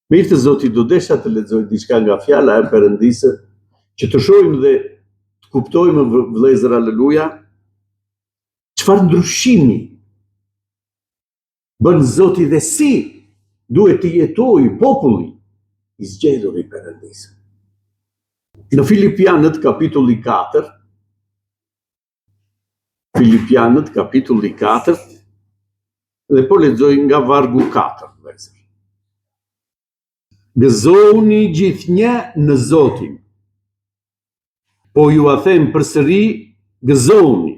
Mirë të Zotit, do desha të lexoj diçka nga fjala e Perëndisë, që të shohim dhe të kuptojmë, vëllezër, aleluja, çfarë ndryshimi bën Zoti dhe si duhet të jetojë populli i zgjedhur i Perëndisë. Në Filipianët kapitulli 4, dhe po lexoj nga vargu 4, vëllezër. Gëzohuni gjithnjë në Zotin. Po ju a them përsëri, gëzohuni.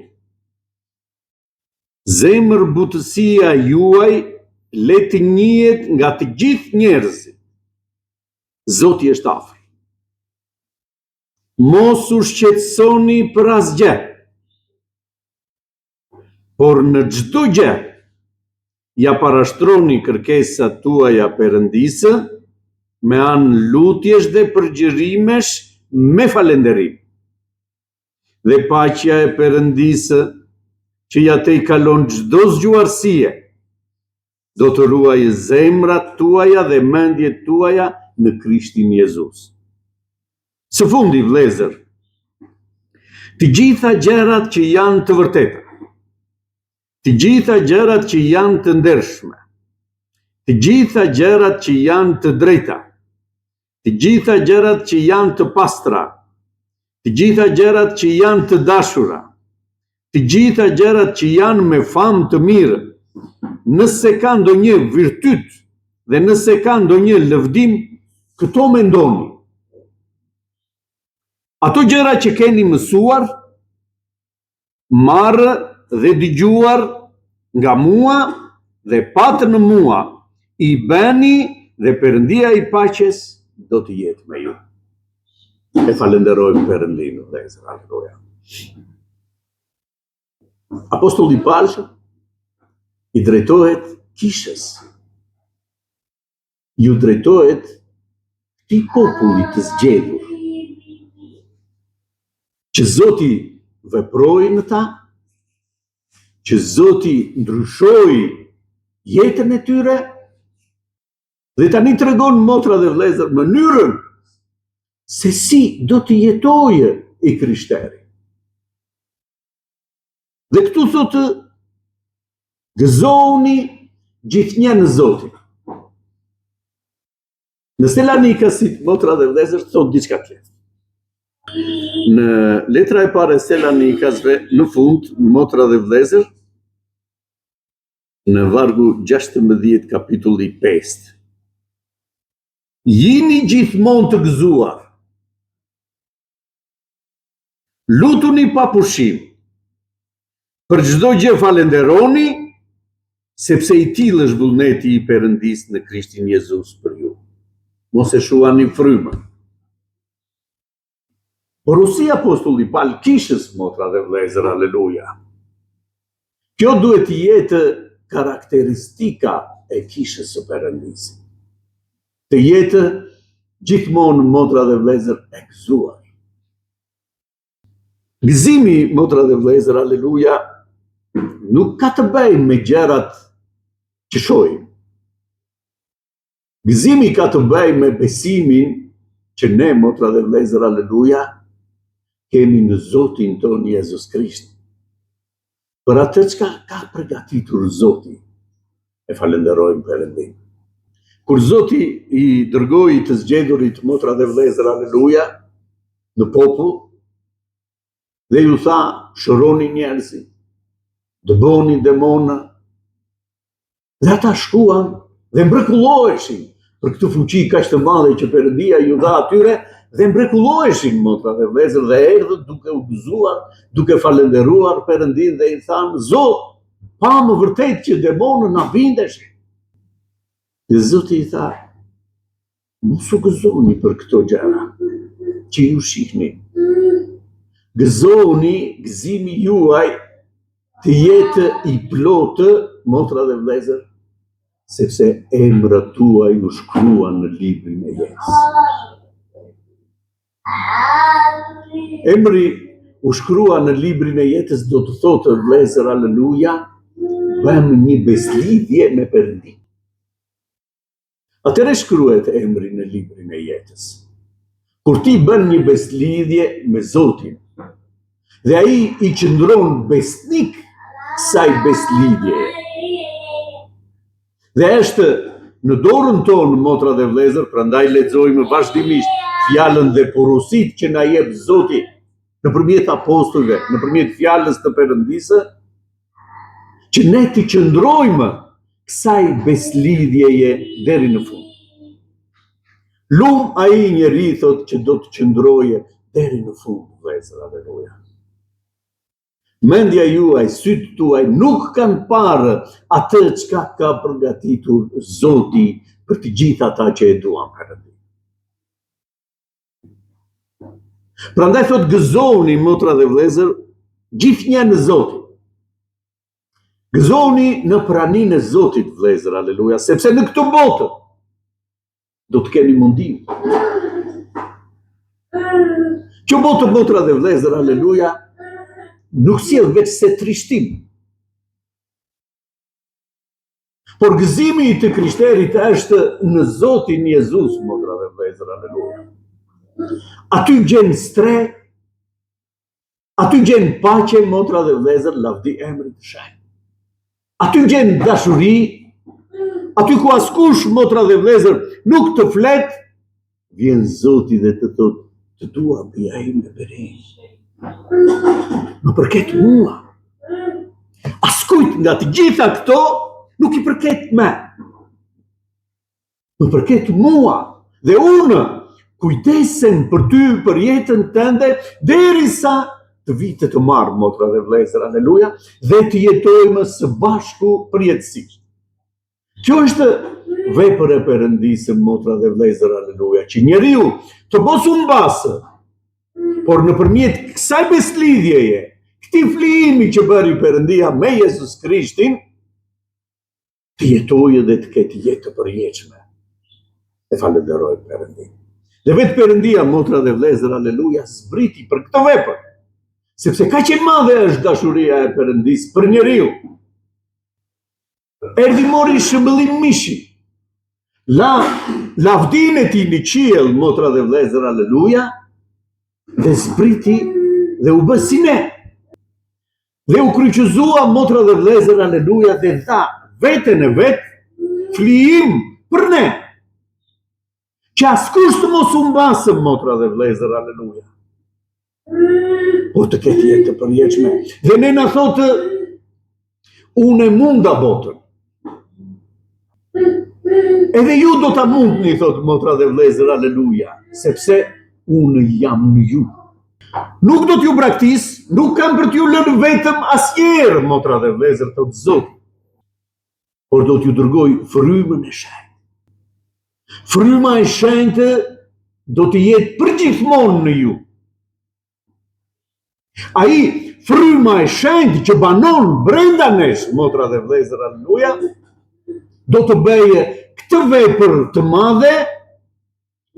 Zemër butësia juaj le të njihet nga të gjithë njerëzit. Zoti është afër. Mos u shqetësoni për asgjë, por në çdo gjë ja parashtroni kërkesat tuaja Perëndisë me anë lutjesh dhe përgjërimesh me falënderim. Dhe paqja e Perëndisë, që ja te i kalon çdo zgjuarësie, do të ruajë zemrat tuaja dhe mendjet tuaja në Krishtin Jezus. Së fundi, vëllezër, të gjitha gjërat që janë të vërteta, të gjitha gjërat që janë të ndershme, të gjitha gjërat që janë të drejta, të gjitha gjërat që janë të pastra, të gjitha gjërat që janë të dashura, të gjitha gjërat që janë me famë të mirë, nëse ka ndonjë virtyt dhe nëse ka ndonjë lëvdim, këto mendoni. Ato gjëra që keni mësuar, marrë dhe dëgjuar nga mua dhe patë në mua, i bëni dhe Perëndia i paqes do të jetë me ju. E falenderojmë Perëndinë, vëllezër, aleluja. Apostolli Pavli i drejtohet kishës. Ju drejtohet këtij populli të zgjedhur, që Zoti veproi në ta, që Zoti ndryshoi jetën e tyre, dhe tani tregon, motra dhe vëllezër, mënyrën se si do të jetojë i krishteri. Dhe këtu thotë, gëzohuni gjithnjë në Zotin. Në Selanikasit, motra dhe vëllezër, thotë diçka tjetër. Në letra e parë e Selanikasve, në fund, motra dhe vëllezër, në vargu 16 kapitulli 5. Jini gjithmonë të gëzuar. Lutuni pa pushim. Për çdo gjë falenderoni, sepse i tillë është vullneti i Perëndisë në Krishtin Jezus për ju. Mos e shuani frymën. Porosi apostulli Pal kishës, motra dhe vëllezër, aleluja. Kjo duhet të jetë karakteristika e kishës së Perëndisë. Të jetë gjithmonë, motra dhe vëllezër, e gëzuar. Gëzimi, motra dhe vëllezër, aleluja, nuk ka të bëjë me gjërat që shohim. Gëzimi ka të bëjë me besimin që ne, motra dhe vëllezër, aleluja, kemi në Zotin ton Jezus Krisht. Për atë që ka përgatitur Zoti, e falenderojmë Perëndinë. Kur Zoti i dërgoi të zgjedhurit, motra dhe vëllezër, aleluja, në popull, dhe ju tha, shëroni njerëzit, dëboni demona, dhe ata shkuan dhe mrekulloheshin për këtë fuqi kaq të madhe që Perëndia ju dha atyre, dhe mrekulloheshin, motra dhe vëllezër, dhe erdhën duke u gëzuar, duke falenderuar Perëndinë dhe i thanë, Zot, pa më vërtet që demonët na bindeshin. Dhe Zoti i tha, mos u gëzoni për këto gjëra që ju shihni. Gëzoni, gëzimi juaj të jetë i plotë, motra dhe vëllezër, sepse emrat tuaj u shkruan në librin e jetës. Emri u shkrua në librin e jetës do të thotë, vëllezër, aleluja, bëjmë një beslidhje me Perëndinë. Atëherë shkruhet emri në librin e jetës. Kur ti bën një beslidhje me Zotin, dhe ai i qëndron besnik kësaj beslidhjeje. Dhe është në dorën tonë, motra dhe vëllezër, prandaj lexojmë vazhdimisht fjalën dhe porositë që na jep Zoti nëpërmjet apostujve, nëpërmjet fjalës të Perëndisë, që ne të qëndrojmë kësaj beslidhjeje deri në fund. Lum ai njeri thot që do të qëndroje deri në fund, vëllezër, aleluja. Mendja juaj, sytë tuaj nuk kanë parë atë çka ka përgatitur Zoti për të gjithë ata që e duan Perëndin. Prandaj thot gëzoni, motra dhe vëllezër, gjithnjë në Zotin. Gëzoni në praninë e Zotit, vëllezër, aleluja, sepse në këtë botë do të keni mundim. Kjo botë, motra dhe vëllezër, aleluja, nuk sjell veç se trishtim. Por gëzimi i të krishterit është në Zotin Jezus, motra dhe vëllezër, aleluja. Aty gjen streh, aty gjen paqe, motra dhe vëllezër, lavdi emrit të shenjtë. Aty gjen dashuri, aty ku askush, motra dhe vëllezër, nuk të flet, vjen Zoti dhe të thot, të dua bija ime bereq. Më përket mua. Askujt nga të gjitha këto nuk i përket me. Më përket mua. Dhe unë kujdesem për ty, për jetën tënde, derisa të vitet të marrë, motra dhe vëllezër, aleluja, dhe të jetojmë së bashku përjetësisht. Kjo është vepër e Perëndisë, motra dhe vëllezër, aleluja, që njeriu të mos u mbasë, por nëpërmjet kësaj beslidhjeje, këtij flijimi që bëri Perëndia me Jezus Krishtin, të jetojë dhe të ketë jetë të përjetshme. E falenderoj Perëndin. Dhe vetë Perëndia, motra dhe vëllezër, aleluja, zbriti për këtë vepër, sepse kaq e madhe është dashuria e Perëndisë për njeriu. Erdhi mori shëmbëllim mishi, lavdinë e tij në qiell, motra dhe vëllezër, aleluja, dhe zbriti dhe u bë si ne. Dhe u kryqëzua, motra dhe vëllezër, aleluja, dhe dha veten e vet flijim për ne. Që askush të mos u mbasë, motra dhe vëllezër, aleluja, por të ketë jetë të përjetshme. Dhe ne na thotë, unë e munda botën. Edhe ju do ta mundni, thotë, motra dhe vëllezër, aleluja, sepse unë jam në ju. Nuk do t'ju braktis, nuk kam për t'ju lënë vetëm asnjëherë, motra dhe vëllezër, thotë Zoti, por do t'ju dërgoj frymën e shenjtë. Fryma e shenjtë do të jetë përgjithmonë në ju. Ai fryma e shenjtë që banon brenda nesh, motra dhe vëllezër, aleluja, do të bëjë këtë vepër të madhe,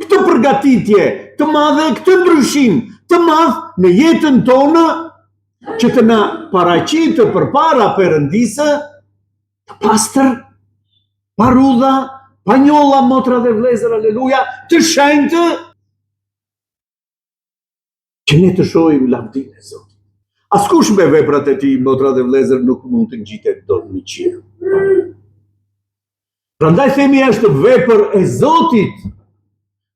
këtë përgatitje të madhe, këtë ndryshim të madh në jetën tonë, që të na paraqitë përpara Perëndisë, të pastër, pa rudha, pa njolla, motra dhe vëllezër, aleluja, të shenjtë, që ne të shohim lavdinë e Zotit. Askush me veprat e tij, motra dhe vëllezër, nuk mund të ngjitet dot në qiell. Prandaj themi është vepër e Zotit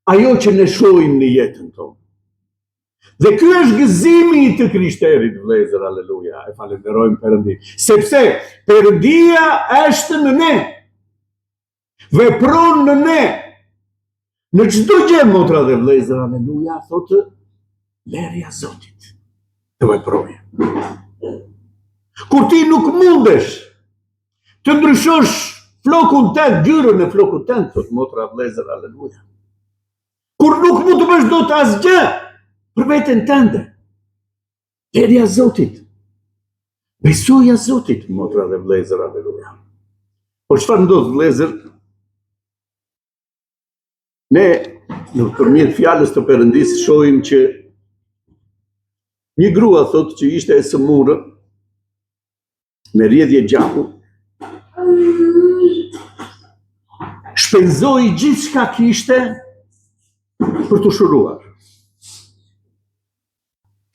ajo që ne shohim në jetën tonë. Dhe ky është gëzimi i të krishterit, vëllezër, aleluja, e falenderojmë Perëndin, sepse Perëndia është në ne, vepron në ne, në çdo gjë, motra dhe vëllezër, aleluja, thotë lerja Zotit të veprojë. Kur ti nuk mundesh të ndryshosh flokun tënd, gjyrën e flokut tënd, thotë motra vëllezër, aleluja. Kur nuk mund të bësh dot asgjë për veten tënde, lerja Zotit, besoja Zotit, motra dhe vëllezër, aleluja. Por çfarë ndodh, vëllezër? Ne nëpërmjet fjalës të Perëndisë shohim që një grua thotë që ishte e sëmurë me rrjedhje gjaku, shpenzoi gjithë shka kishte për të shuruar.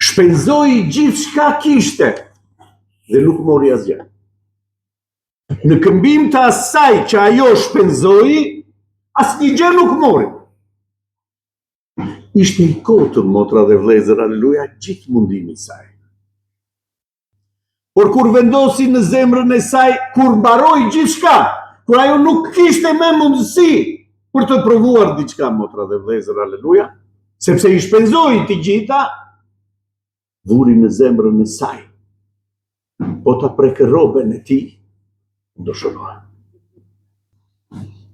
Shpenzoi gjithë shka kishte dhe nuk mori asgjë. Në këmbim të asaj që ajo shpenzoi, asnjë gjë nuk mori. Ishte i kotëm, motra dhe vlezër, aleluja, gjithë mundimi i saj. Por kur vendosi në zemrën e saj, kur mbaroi gjithçka, kur ajo nuk kishte më mundësi për të provuar diçka, motra dhe vlezër, aleluja, sepse i shpenzoi të gjitha, vuri në zemrën e saj. Po ta prekë rroben e tij, do shënohet.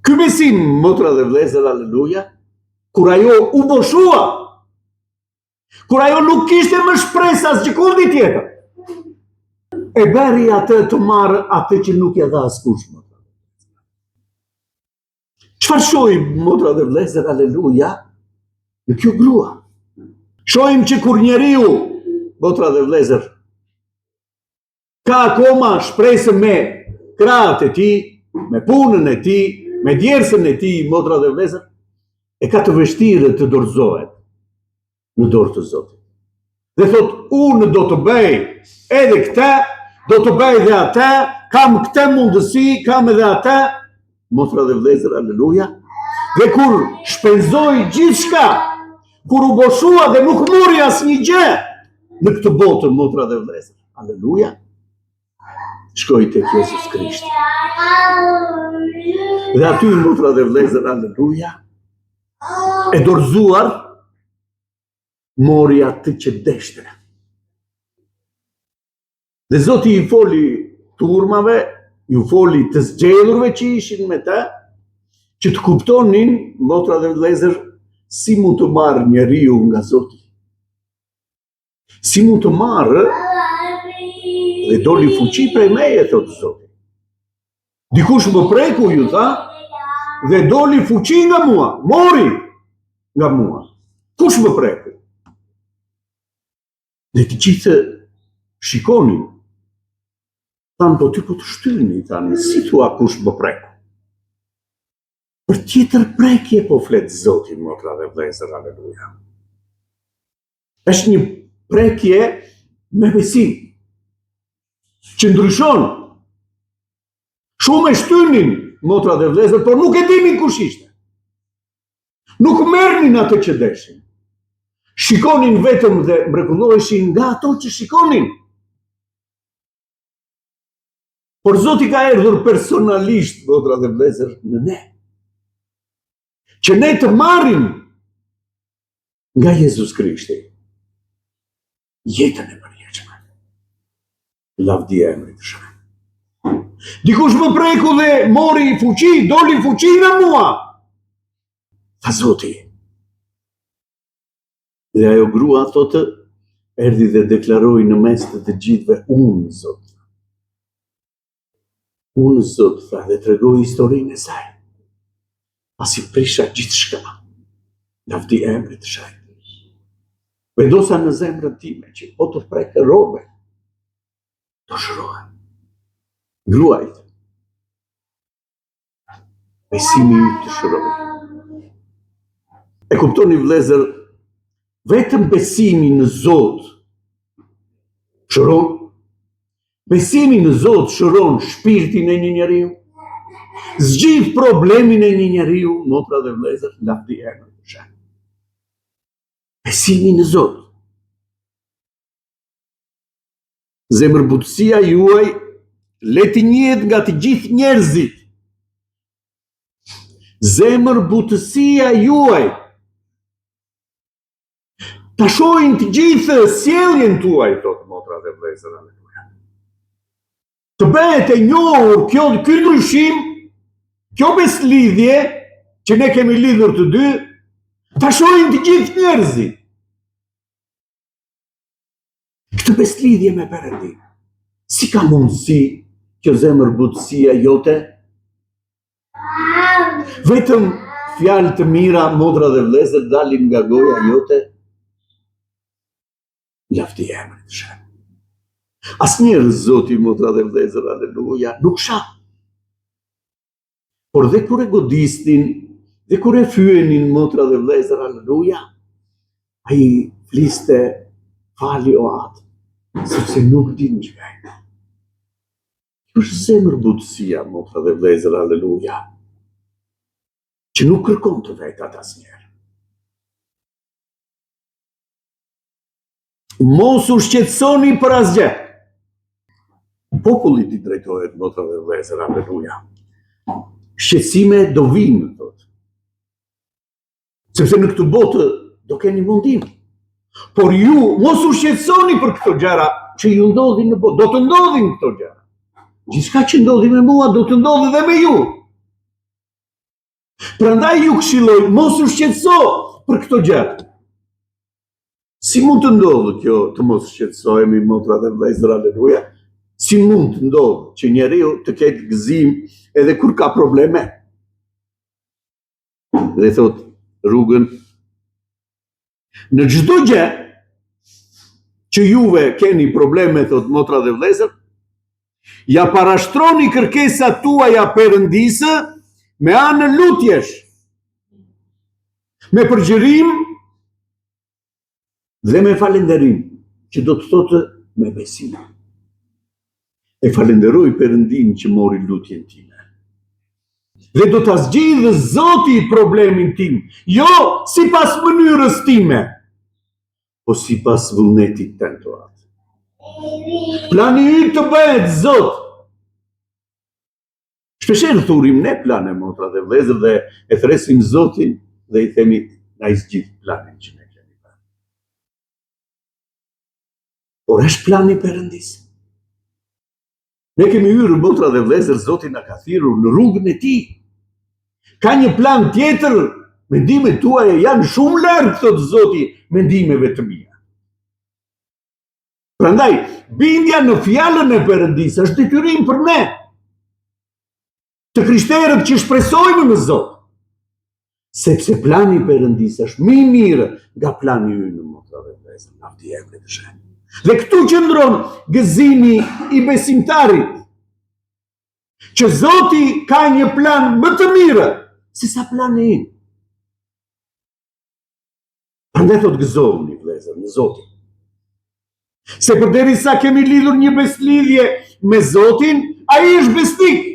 Ky besim, motra dhe vlezër, aleluja, kur ajo u boshua, kur ajo nuk kishte më shpresë as gjikundi tjetër, e bëri atë të marrë atë që nuk ja dha askush, motra. Çfarë shohim, motra dhe vlezër, aleluja, në kjo grua? Shohim që kur njeriu, motra dhe vlezër, ka akoma shpresën me krahët e tij, me punën e tij, me djersën e tij, motra dhe vlezër, e ka të vështirë të dorëzohet në dorë të Zotit. Dhe thot, unë do të bëj edhe këtë, do të bëj dhe atë, kam këtë mundësi, kam edhe atë, motra dhe vlezër, aleluja. Dhe kur shpenzoi gjithçka, kur u boshua dhe nuk mori asnjë gjë në këtë botë, motra dhe vlezër, aleluja, shkoi tek Jezus Krishti. Dhe aty, motra dhe vlezër, aleluja, e dorëzuar, mori atë që deshte. Dhe Zoti i foli turmave, ju foli të zgjedhurve që ishin me të, që të kuptonin, motra dhe vlezër, si mund të marrë njeriu nga Zoti. Si mund të marrë dhe doli fuqi prej meje, thotë Zoti. Dikush më preku, ju tha, dhe doli fuqi nga mua, mori nga mua. Kush më preku? Dhe të gjithë shikonin, thanë, po ty po të shtyni, thanë, si thua kush më preku? Për tjetër prekje po fletë Zoti, motra dhe vlezër, aleluja. Është një prekje me besim, që ndryshon. Shumë e shtynin, motra dhe vlezër, por nuk e dinin kush ishte. Nuk merrnin atë që deshin. Shikonin vetëm dhe mrekulloheshin nga ato që shikonin. Por Zoti ka erdhur personalisht, motra dhe vlezër, në ne. Që ne të marrim nga Jezus Krishti jetën e përjetshme. Lavdia e emrit të Shëndet. Dikush më preku dhe mori fuqi, doli fuqi nga mua. Tha Zoti. Dhe ajo grua, thotë, erdhi dhe deklaroi në mes të të gjithëve, unë, Zot. Unë, Zot, tha, dhe tregoi historinë e saj. Pasi prisha gjithçka, lavdi e emrit të Shëndet. Vendosa në zemrën time që po të prekë rrobe, do shërohem. Gruajt, besimi të shërohet. E kuptoni vlezër, vetëm besimi në Zot shëron. Besimi në Zot shëron shpirtin e një njeriu, zgjidh problemin e një njeriu, motra dhe vlezër, lavdi e emrit të Shëndet. Besimi në Zot. Zemërbutësia juaj le të njihet nga të gjithë njerëzit. Zemërbutësia juaj ta shohin të gjithë sjelljen tuaj, thotë motra dhe vlezër, aleluja. Të bëhet e njohur ky ndryshim, kjo beslidhje që ne kemi lidhur të dy, ta shohin të gjithë njerëzit. Këtë beslidhje me Perëndin. Si ka mundësi që zemërbutësia jote? Vetëm fjalë të mira, motra dhe vlezër, dalin nga goja jote? Lavdi e emrit të Shëndet. Asnjëherë Zoti, motra dhe vlezër, aleluja, nuk shah. Por dhe kur e godisnin, dhe kur e fyenin motra dhe vëllezër, aleluja, ai fliste, fali o atë, sepse nuk din që ka. Është zemër butësia, motra dhe vëllezër, aleluja, që nuk kërkon të vetat asnjëherë. Mos u shqetësoni për asgjë. Populli i drejtohet, motra dhe vëllezër, aleluja. Shqetësime do vinë, thotë. Sepse në këtë botë do keni mundim. Por ju mos u shqetësoni për këto gjëra që ju ndodhin në botë. Do të ndodhin këto gjëra. Gjithçka që ndodhi me mua do të ndodhi dhe me ju. Prandaj ju këshilloj, mos u shqetëso për këto gjëra. Si mund të ndodhë kjo të mos shqetësohemi, motra dhe vëllezër, aleluja? Si mund të ndodhë që njeriu të ketë gëzim edhe kur ka probleme? Dhe thot rrugën, në çdo gjë që juve keni probleme, thot motra dhe vëllezër, ja parashtroni kërkesat tuaja Perëndisë me anë lutjesh, me përgjërim dhe me falenderim, që do të thotë me besim. E falenderoj Perëndin që mori lutjen time. Dhe do ta zgjidhë Zoti problemin tim, jo sipas mënyrës time, po sipas vullnetit tëm të atë. Plani yt të bëhet Zot. Shpeshherë thurim ne plane, motra dhe vëllezër, dhe e thresim Zotin dhe i themi na i zgjidh planin që ne kemi bërë. Por është plani Perëndis. Ne kemi hyrë, motra dhe vëllezër, Zoti na ka thirrur në rrugën e tij. Ka një plan tjetër, mendimet tuaja janë shumë larg, thot Zoti, mendimeve të mia. Prandaj, bindja në fjalën e Perëndis është detyrim për ne, të krishterët që shpresojmë në Zot, sepse plani i Perëndis është më i mirë nga plani ynë, motra dhe vëllezër, na di emri të shenjtë. Dhe këtu qëndron gëzimi i besimtarit, që Zoti ka një plan më të mirë se sa plani im. Prandaj thot gëzohuni, vëllezër, në Zotin. Se përderisa kemi lidhur një beslidhje me Zotin, ai është besnik.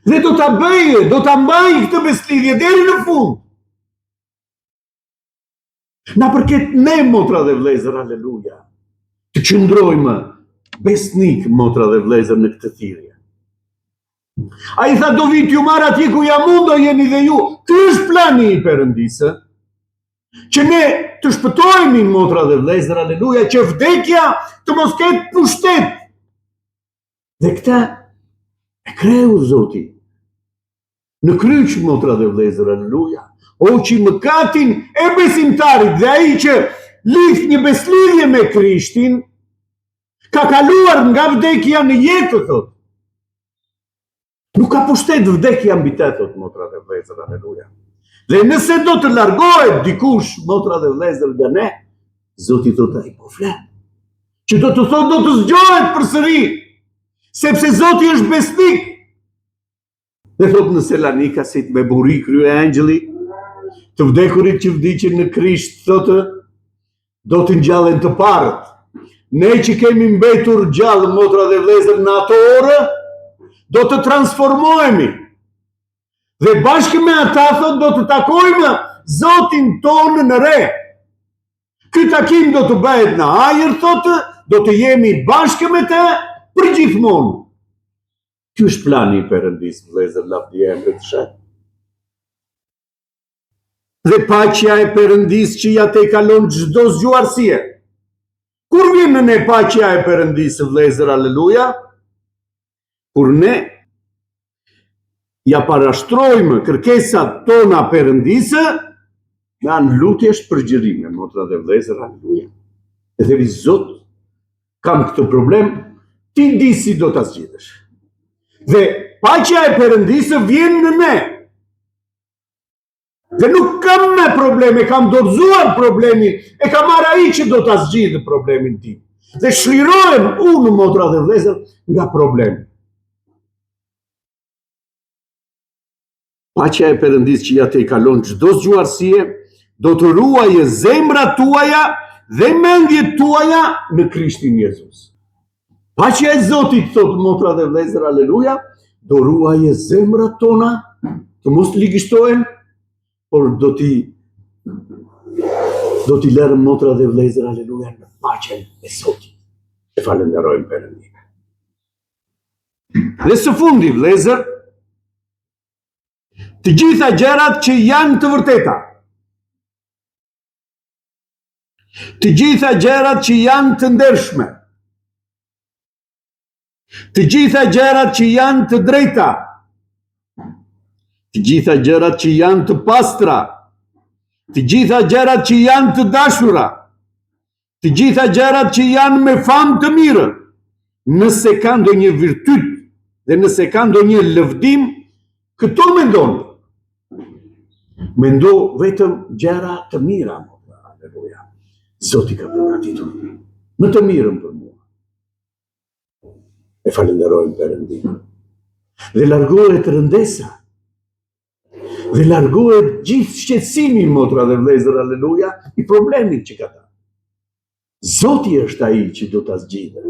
Dhe do ta bëjë, do ta mbajë këtë beslidhje deri në fund. Na përket ne, motra dhe vëllezër, aleluja, të qëndrojmë besnik, motra dhe vëllezër, në këtë thirrje. Ai tha, do vi t'ju marr atje ku jam unë, do jeni dhe ju. Ky është plani i Perëndisë, që ne të shpëtohemi, motra dhe vëllezër, aleluja, që vdekja të mos ketë pushtet. Dhe këtë e kreu Zoti në kryq, motra dhe vëllezër, aleluja. O që mëkatin e besimtarit dhe ai që lidh një beslidhje me Krishtin, ka kaluar nga vdekja në jetë, thot. Nuk ka pushtet vdekja mbi të, thot, motra dhe vëllezër, aleluja. Dhe nëse do të largohet dikush, motra dhe vëllezër, nga ne, Zoti thot ai po flet. Që do të thot do të zgjohet përsëri, sepse Zoti është besnik. Dhe thot në Selanikasit, me buri krye angjëlli, të vdekurit që vdiqin në Krisht, thotë, do të ngjallen të parët. Ne që kemi mbetur gjallë, motra dhe vëllezër, në ato orë, do të transformohemi. Dhe bashkë me ata, thot, do të takojmë Zotin tonë në re. Ky takim do të bëhet në ajër, thotë, do të jemi bashkë me të për gjithmonë. Ky është plani i Perëndis, vëllezër, lavdi emri të shenjtë. Dhe paqja e Perëndis që ja te kalon çdo zgjuarësie. Kur vjen në ne paqja e Perëndis, vëllezër, aleluja? Kur ne ja parashtrojmë kërkesat tona Perëndisë, me anë lutjesh përgjërime, motra dhe vëllezër, aleluja. E themi, Zot, kam këtë problem, ti di si do ta zgjidhësh. Dhe paqja e Perëndisë vjen në ne. Dhe nuk kam me probleme, kam dorëzuar problemin, e kam marrë ai që do ta zgjidhë problemin tim. Dhe shlirohem unë, motra dhe vëllezër, nga problemi. Paqja e Perëndis që ja te i kalon çdo zgjuarësie, do të ruajë zemrat tuaja dhe mendjet tuaja në Krishtin Jezus. Paqja e Zotit, thot motra dhe vëllezër, aleluja, do ruajë zemrat tona, të mos ligështohen, por do t'i lërë motra dhe vëllezër, aleluja, në paqen e Zotit. E falenderojmë Perëndin. Dhe së fundi, vëllezër, të gjitha gjërat që janë të vërteta, të gjitha gjërat që janë të ndershme, të gjitha gjërat që janë të drejta, të gjitha gjërat që janë të pastra, të gjitha gjërat që janë të dashura, të gjitha gjërat që janë me famë të mirë, nëse ka ndonjë virtyt dhe nëse ka ndonjë lëvdim, këto mendon. Mendo vetëm gjëra të mira, aleluja. Zoti ka përgatitur më të mirën për mua. E falenderojmë Perëndin. Dhe largohet rëndesa. Dhe largohet gjithë shqetësimi, motra dhe vëllezër, aleluja, i problemit që ka ta. Zoti është ai që do ta zgjidhë.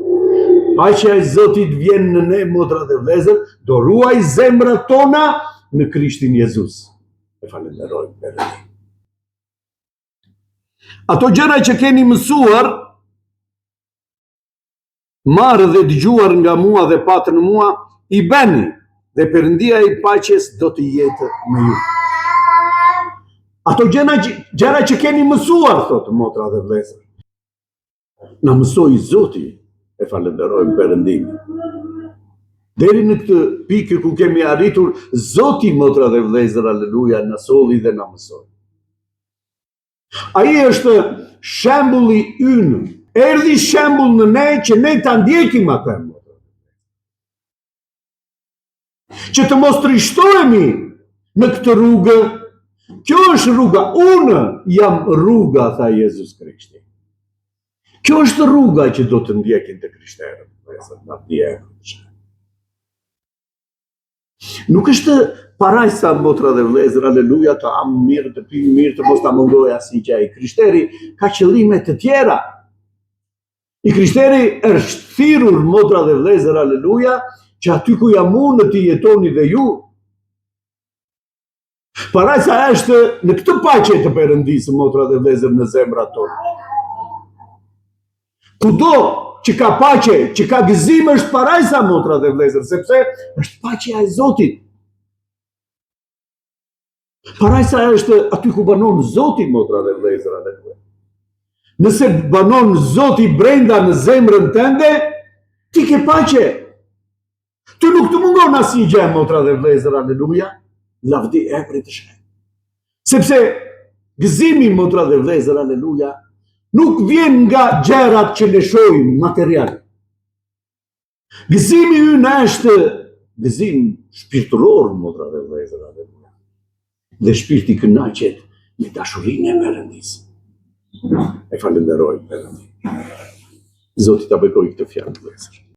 Paqja e Zotit vjen në ne, motra dhe vëllezër, do ruaj zemrat tona në Krishtin Jezus. E falenderojmë Perëndin. Ato gjëra që keni mësuar, marrë dhe dëgjuar nga mua dhe patë në mua, i bëni, dhe Perëndia i paqes do të jetë me ju. Ato gjëra që keni mësuar, thotë motra dhe vëllezër, na mësoi Zoti, e falenderojmë Perëndin. Deri në këtë pikë ku kemi arritur, Zoti, motra dhe vëllezër, aleluja, na solli dhe na mësoi. Ai është shembulli ynë. Erdhi shembull në ne që ne ta ndjekim atë. Që të mos trishtohemi në këtë rrugë. Kjo është rruga. Unë jam rruga, tha Jezus Krishti. Kjo është rruga që do të ndjekin të krishterët. Nuk është parajsa, motra dhe vëllezër, aleluja, të am mirë, të pi mirë, të mos ta mungoj asnjë gjë. I krishteri ka qëllime të tjera. I krishteri është thirrur, motra dhe vëllezër, aleluja, që aty ku jam unë të jetoni dhe ju. Parajsa është në këtë paqe të Perëndisë, motra dhe vëllezër, në zemrat tona. Kudo që ka paqe, që ka gëzim, është parajsa, motra dhe vëllezër, sepse është paqja e Zotit. Parajsa është aty ku banon Zoti, motra dhe vëllezër, aleluja. Nëse banon Zoti brenda në zemrën tënde, ti ke paqe. Ti nuk të mungon asnjë gjë, motra dhe vëllezër, aleluja, lavdi emri të Shëndet. Sepse gëzimi, motra dhe vëllezër, aleluja, nuk vjen nga gjërat që ne shohim material. Gëzimi ynë është gëzim shpirtëror, motra dhe vëllezër, aleluja. Dhe shpirti kënaqet me dashurinë e Perëndisë. E falenderojmë Perëndin. Zoti ta bekojë këtë fjalë, vëllezër.